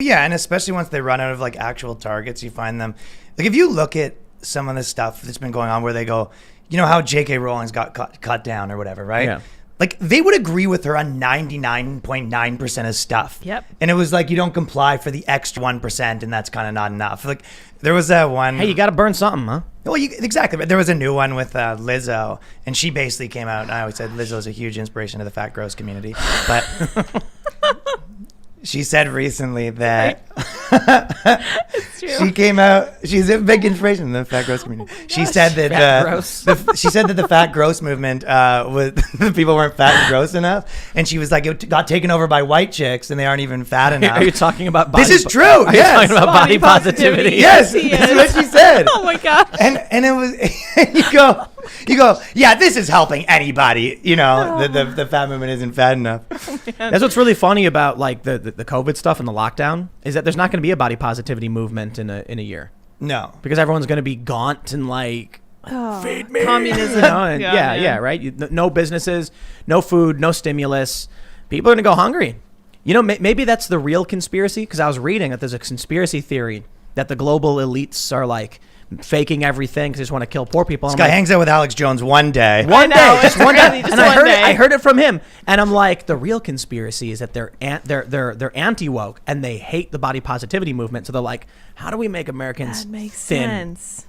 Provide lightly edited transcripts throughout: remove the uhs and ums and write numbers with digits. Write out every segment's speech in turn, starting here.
Yeah, and especially once they run out of like actual targets, you find them. Like if you look at some of the stuff that's been going on where they go, you know how J.K. Rowling's got cut down or whatever, right? Yeah. Like they would agree with her on 99.9% of stuff. Yep. And it was like you don't comply for the extra 1%, and that's kind of not enough. Like there was that one. Hey, you got to burn something, huh? Well, exactly. There was a new one with Lizzo, and she basically came out. And I always said Lizzo's a huge inspiration to the fat gross community, but she said recently that she came out. She's a big inspiration in the fat gross community. She said that she said that the fat gross movement was the people weren't fat and gross enough, and she was like it got taken over by white chicks, and they aren't even fat enough. Are you talking about body? This is true. Are you yes. talking about body positivity? Yes, that's what she said. Oh my gosh. And it was you go, yeah, this is helping anybody. You know, the fat movement isn't fat enough. That's what's really funny about like the COVID stuff and the lockdown is that there's not going to be a body positivity movement in a year. No, because everyone's going to be gaunt and like feed me, communism. You know, and yeah, right. No businesses, no food, no stimulus. People are going to go hungry. You know, maybe that's the real conspiracy. Because I was reading that there's a conspiracy theory that the global elites are like faking everything because they just want to kill poor people. This guy hangs out with Alex Jones one day. Just one day. Just And one day. I heard it from him. And I'm like, the real conspiracy is that they're anti-woke and they hate the body positivity movement. So they're like, how do we make Americans That makes thin? sense.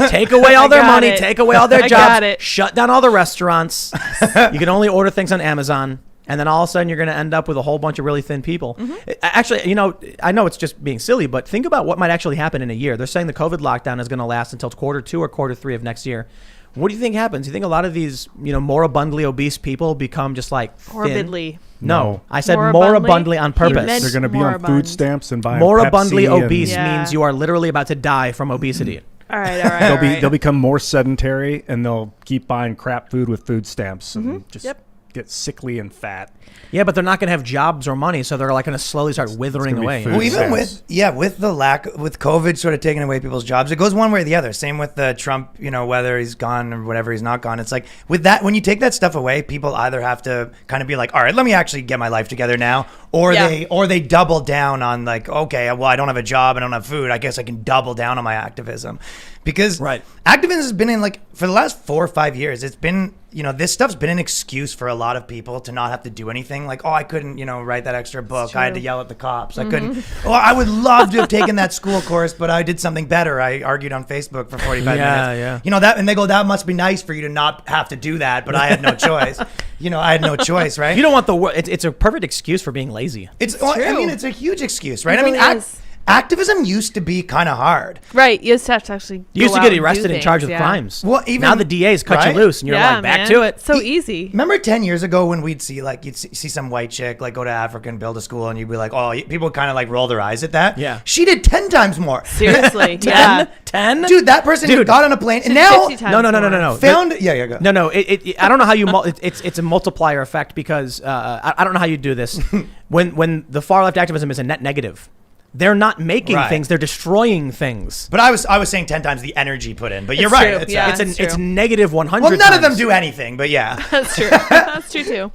Take away all their money, it. take away all their I jobs, got it. shut down all the restaurants. You can only order things on Amazon. And then all of a sudden, you're going to end up with a whole bunch of really thin people. Actually, you know, I know it's just being silly, but think about what might actually happen in a year. They're saying the COVID lockdown is going to last until Q2 or Q3 of next year. What do you think happens? You think a lot of these, you know, moribundly obese people become just like thin? Morbidly. No, I said Moribundly? moribundly on He purpose. meant They're going to be on food moribund. stamps and buying Moribundly Pepsi obese Yeah. means you are literally about to die from obesity. All right. They'll become more sedentary, and they'll keep buying crap food with food stamps and just get sickly and fat. Yeah, but they're not going to have jobs or money, so they're like going to slowly start withering gonna be away. food Well, even stamps. with the with COVID sort of taking away people's jobs, it goes one way or the other. Same with the Trump, you know, whether he's gone or whatever he's not gone. It's like with that, when you take that stuff away, people either have to kind of be like, all right, let me actually get my life together now, or they double down on like, okay, well, I don't have a job, I don't have food, I guess I can double down on my activism. Because activism has been in like for the last 4 or 5 years, it's been, you know, this stuff's been an excuse for a lot of people to not have to do anything. Like, oh, I couldn't, you know, write that extra book. I had to yell at the cops. I couldn't. Oh, I would love to have taken that school course, but I did something better. I argued on Facebook for 45 minutes. Yeah. You know, that, and they go, that must be nice for you to not have to do that, but I had no choice. You know, I had no choice, right? You don't want the world. It's a perfect excuse for being lazy. Well, I mean, it's a huge excuse, right? I mean, activism used to be kind of hard. Right. You used to have to actually You used to get arrested and charged with crimes. Well, even now the DAs cut you loose and you're like, back to it. So easy. Remember 10 years ago when we'd see like, you'd see some white chick like go to Africa and build a school, and you'd be like, oh, people would kind of like roll their eyes at that. Yeah. She did 10 times more. Seriously. 10? Dude, that person got on a plane and now 50 times more. No. Found go. No. I don't know how you. It's a multiplier effect because I don't know how you do this. when the far left activism is a net negative, they're not making things; they're destroying things. But I was saying 10 times the energy put in. But you're It's right. true. It's negative 100. Well, none of them do anything. But yeah, That's true. That's true too.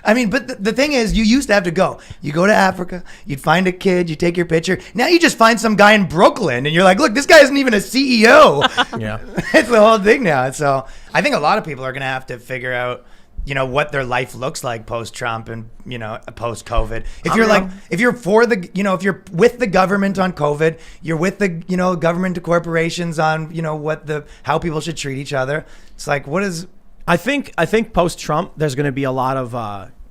I mean, but the thing is, you used to have to go. You go to Africa, you'd find a kid, you take your picture. Now you just find some guy in Brooklyn, and you're like, look, this guy isn't even a CEO. Yeah, it's the whole thing now. So I think a lot of people are going to have to figure out, you know, what their life looks like post-Trump and, you know, post-COVID. If you're for the, you know, if you're with the government on COVID, you're with the, you know, government to corporations on, you know, how people should treat each other. It's like, what is... I think post-Trump, there's going to be a lot of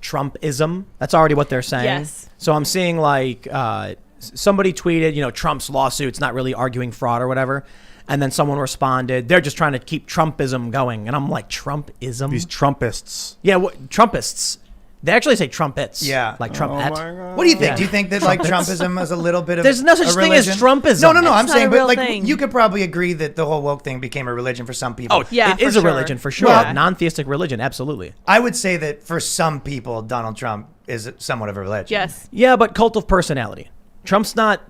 Trumpism. That's already what they're saying. Yes. So I'm seeing like somebody tweeted, you know, Trump's lawsuit's not really arguing fraud or whatever. And then someone responded, they're just trying to keep Trumpism going. And I'm like, Trumpism? These Trumpists. Yeah, Trumpists. They actually say trumpets. Yeah. Like trumpet. What do you think? Do you think that like Trumpism is a little bit of There's no such a thing as religion? Trumpism. No. It's I'm not saying, a but real like thing. you could probably agree that the whole woke thing became a religion for some people. Oh, Yeah, it is for a sure. religion for sure. Yeah. Non-theistic religion, absolutely. I would say that for some people, Donald Trump is somewhat of a religion. Yes. Yeah, but cult of personality. Trump's not,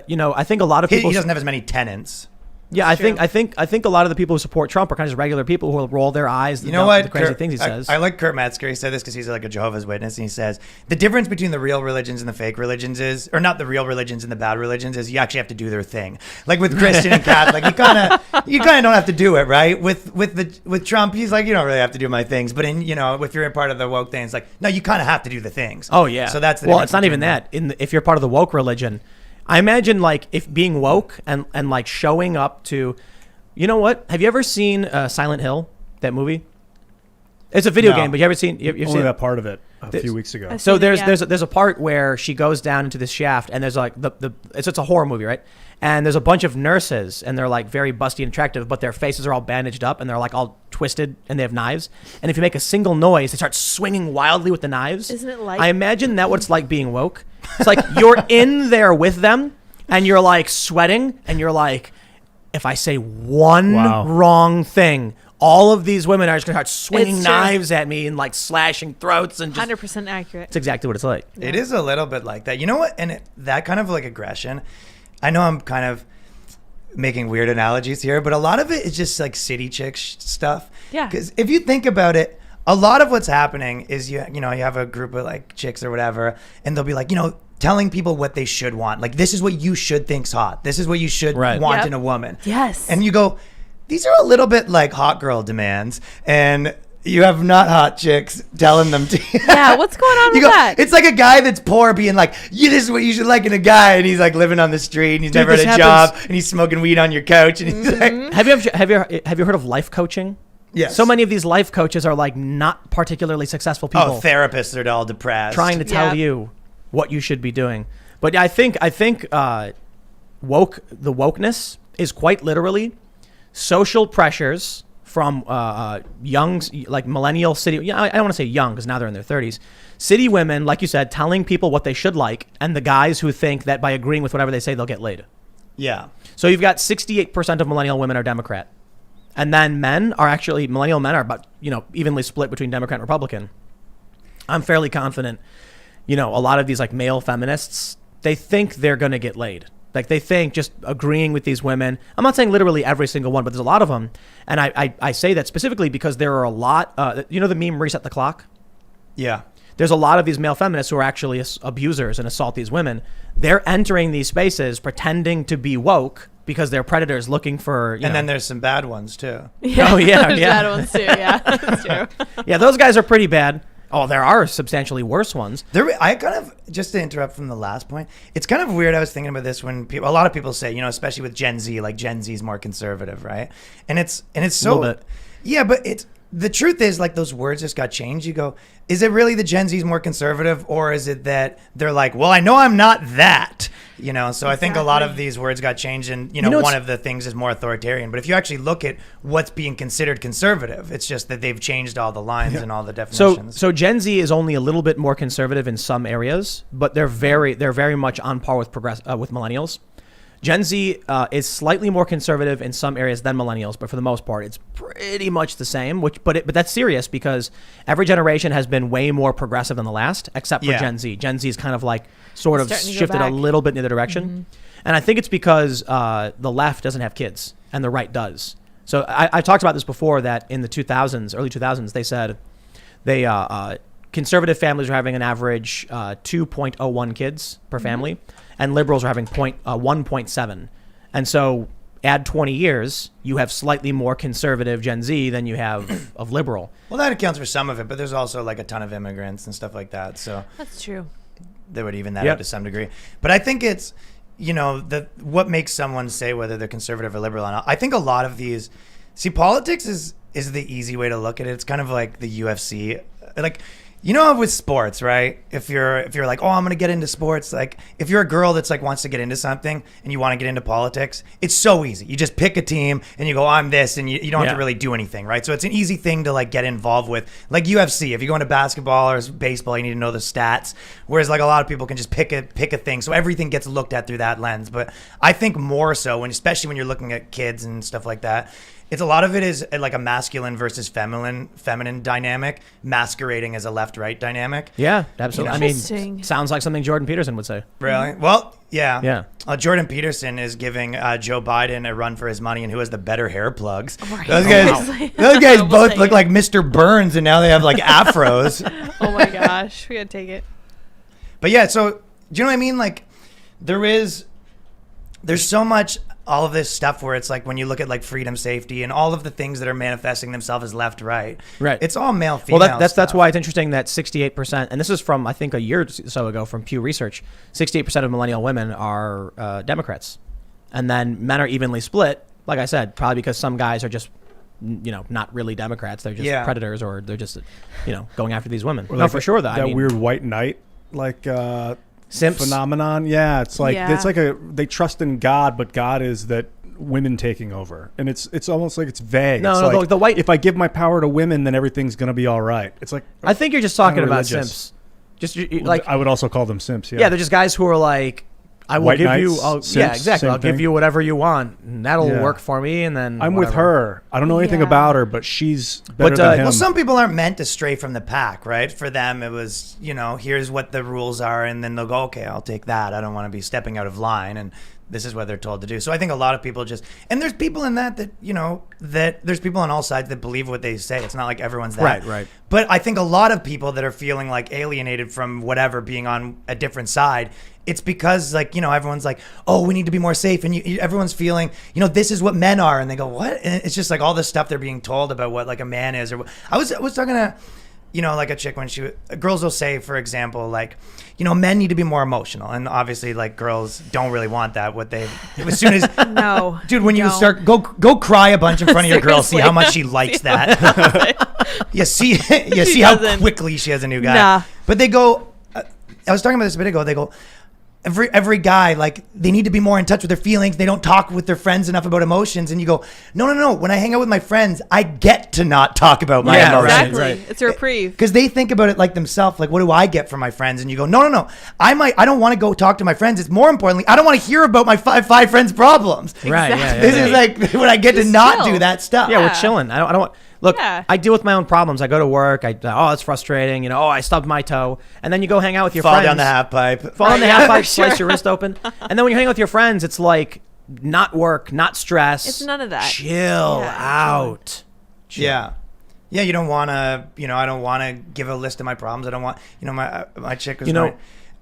you know, I think a lot of He people... doesn't have as many tenants. Yeah, I think a lot of the people who support Trump are kind of just regular people who will roll their eyes. You know what? The crazy things he says. I like Kurt Metzger. He said this because he's like a Jehovah's Witness, and he says the difference between the real religions and the fake religions is, or not the real religions and the bad religions, is you actually have to do their thing. Like with Christian and Catholic, you kind of don't have to do it, right? With Trump, he's like, you don't really have to do my things, but if you're a part of the woke thing, it's like, no, you kind of have to do the things. Oh yeah. So that's the well, difference it's not even between that. If you're part of the woke religion, I imagine like if being woke and like showing up to. You know what? Have you ever seen Silent Hill, that movie? It's a video game, but you ever seen? You've Only seen that part of it a few weeks ago. So there's a part where she goes down into this shaft, and there's like it's a horror movie, right? And there's a bunch of nurses, and they're like very busty and attractive, but their faces are all bandaged up, and they're like all twisted, and they have knives. And if you make a single noise, they start swinging wildly with the knives. Isn't it like? I imagine that what it's like being woke. It's like you're in there with them, and you're like sweating, and you're like. If I say one wrong thing, all of these women are just going to start swinging knives at me and like slashing throats and just 100% accurate. It's exactly what it's like. It is a little bit like that. You know what? And that kind of like aggression, I know I'm kind of making weird analogies here, but a lot of it is just like city chick stuff. Yeah. Because if you think about it, a lot of what's happening is you have a group of like chicks or whatever, and they'll be like, telling people what they should want. Like, this is what you should think's hot. This is what you should want in a woman. Yes. And you go, these are a little bit like hot girl demands. And you have not hot chicks telling them to. Yeah, what's going on with that? It's like a guy that's poor being like, yeah, this is what you should like in a guy. And he's like living on the street and he's never had a job and he's smoking weed on your couch. And he's like, have you heard of life coaching? Yes. So many of these life coaches are like not particularly successful people. Oh, therapists are all depressed. Trying to tell you what you should be doing. But I think the wokeness is quite literally social pressures from young, like millennial city. Yeah, I don't want to say young because now they're in their 30s. City women, like you said, telling people what they should like, and the guys who think that by agreeing with whatever they say, they'll get laid. Yeah. So you've got 68% of millennial women are Democrat. And then millennial men are about, evenly split between Democrat and Republican. I'm fairly confident. A lot of these like male feminists, they think they're going to get laid. Like they think just agreeing with these women. I'm not saying literally every single one, but there's a lot of them. And I say that specifically because there are a lot, the meme reset the clock? Yeah. There's a lot of these male feminists who are actually abusers and assault these women. They're entering these spaces pretending to be woke because they're predators looking for, And then there's some bad ones too. Yeah, Oh, yeah, there's yeah. bad ones too. Yeah, that's true. Yeah, those guys are pretty bad. Oh, there are substantially worse ones. I kind of, just to interrupt from the last point, it's kind of weird. I was thinking about this when a lot of people say, especially with Gen Z, like Gen Z is more conservative, right? And it's so, a little bit. Yeah, but the truth is like those words just got changed. You go, is it really the Gen Z is more conservative, or is it that they're like, well, I know I'm not that, So I think a lot of these words got changed, and one of the things is more authoritarian. But if you actually look at what's being considered conservative, it's just that they've changed all the lines and all the definitions. So Gen Z is only a little bit more conservative in some areas, but they're very much on par with with millennials. Gen Z is slightly more conservative in some areas than millennials, but for the most part, it's pretty much the same. But that's serious because every generation has been way more progressive than the last, except for Gen Z. Gen Z is kind of like sort of shifted a little bit in the other direction, and I think it's because the left doesn't have kids and the right does. So I talked about this before that in the early 2000s, they said conservative families are having an average 2.01 kids per family. And liberals are having 1.7. And so add 20 years, you have slightly more conservative Gen Z than you have of liberal. Well, that accounts for some of it, but there's also like a ton of immigrants and stuff like that. So That's true. They would even that out to some degree. But I think it's, what makes someone say whether they're conservative or liberal or not. I think a lot of these, politics is the easy way to look at it. It's kind of like the UFC. Like, with sports, right? If you're like, oh, I'm going to get into sports, like if you're a girl that's like wants to get into something and you want to get into politics, it's so easy. You just pick a team and you go, I'm this, and you don't have to really do anything, right? So it's an easy thing to like get involved with. Like UFC, if you go into basketball or baseball, you need to know the stats. Whereas like a lot of people can just pick a thing. So everything gets looked at through that lens. But I think more so, especially when you're looking at kids and stuff like that, it's a lot of it is like a masculine versus feminine dynamic masquerading as a left-right dynamic. Yeah, absolutely. I mean, Interesting. sounds like something Jordan Peterson would say. Really? Well, yeah. Yeah. Jordan Peterson is giving Joe Biden a run for his money and who has the better hair plugs. Right. Those guys We'll both take look it. like Mr. Burns and now they have like afros. Oh my gosh, we gotta take it. But yeah, so do you know what I mean? Like there's so much all of this stuff where it's like when you look at like freedom, safety, and all of the things that are manifesting themselves as left, right. Right. It's all male, female. Well, that's stuff. why it's interesting that 68%, and this is from I think a year or so ago from Pew Research, 68% of millennial women are Democrats, and then men are evenly split. Like I said, probably because some guys are just not really Democrats; they're just predators, or they're just going after these women. Or No, like for sure though. That weird white knight Simps phenomenon. Yeah, it's like they trust in God, but God is that women taking over, and it's almost like it's vague. No, it's no, like, the white. If I give my power to women, then everything's gonna be all right. It's like I think you're just talking kinda about religious. simps. Just like I would also call them simps. yeah, they're just guys who are like, I will White give knights, you. simps, Yeah, exactly. same I'll give thing. you whatever you want, and that'll Yeah. work for me. And then I'm with whatever. her. I don't know anything Yeah. about her, but she's better But, than him. Well, some people aren't meant to stray from the pack, right? For them, it was, here's what the rules are, and then they'll go, okay, I'll take that. I don't want to be stepping out of line, and this is what they're told to do. So I think a lot of people and there's people in that there's people on all sides that believe what they say. It's not like everyone's that. Right. But I think a lot of people that are feeling like alienated from whatever being on a different side, it's because everyone's like, oh, we need to be more safe. And everyone's feeling, this is what men are. And they go, what? And it's just like all this stuff they're being told about what like a man is. I was talking to, like a chick when girls will say, for example, like, men need to be more emotional. And obviously like girls don't really want that. As soon as, No. dude, when you no. start, go cry a bunch in front of your girl, see Seriously. how much she likes that. You see how doesn't. quickly she has a new guy. Nah. But they go, I was talking about this a bit ago. They go, every guy, like, they need to be more in touch with their feelings. They don't talk with their friends enough about emotions. And you go, no. When I hang out with my friends, I get to not talk about my Yeah, emotions. Exactly. Right. It's a reprieve. Because they think about it like themselves, like, what do I get from my friends? And you go, no. I don't want to go talk to my friends. It's more importantly, I don't want to hear about my five friends' problems. Right. Exactly. This is like when I get to Just not chill. do that stuff. Yeah, we're Yeah. chilling. I don't want. Look, Yeah. I deal with my own problems. I go to work. It's frustrating. I stubbed my toe, and then you go hang out with your Fall friends. down the half pipe. Fall down the Yeah, half for pipe, slice sure. your wrist open, and then when you hang out with your friends, it's like not work, not stress. It's none of that. Chill Yeah, out. Yeah. Yeah, you don't want to, I don't want to give a list of my problems. I don't want, my chick was going,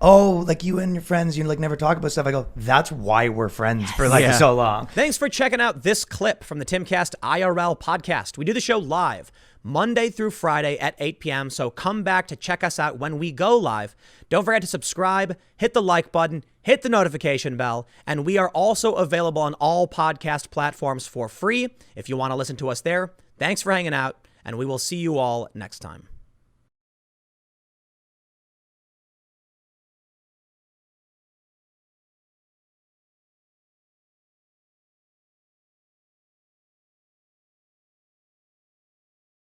oh, like you and your friends, you like never talk about stuff. I go, that's why we're friends for like Yeah. so long. Thanks for checking out this clip from the Timcast IRL podcast. We do the show live Monday through Friday at 8 p.m. So come back to check us out when we go live. Don't forget to subscribe, hit the like button, hit the notification bell, and we are also available on all podcast platforms for free if you want to listen to us there. Thanks for hanging out, and we will see you all next time.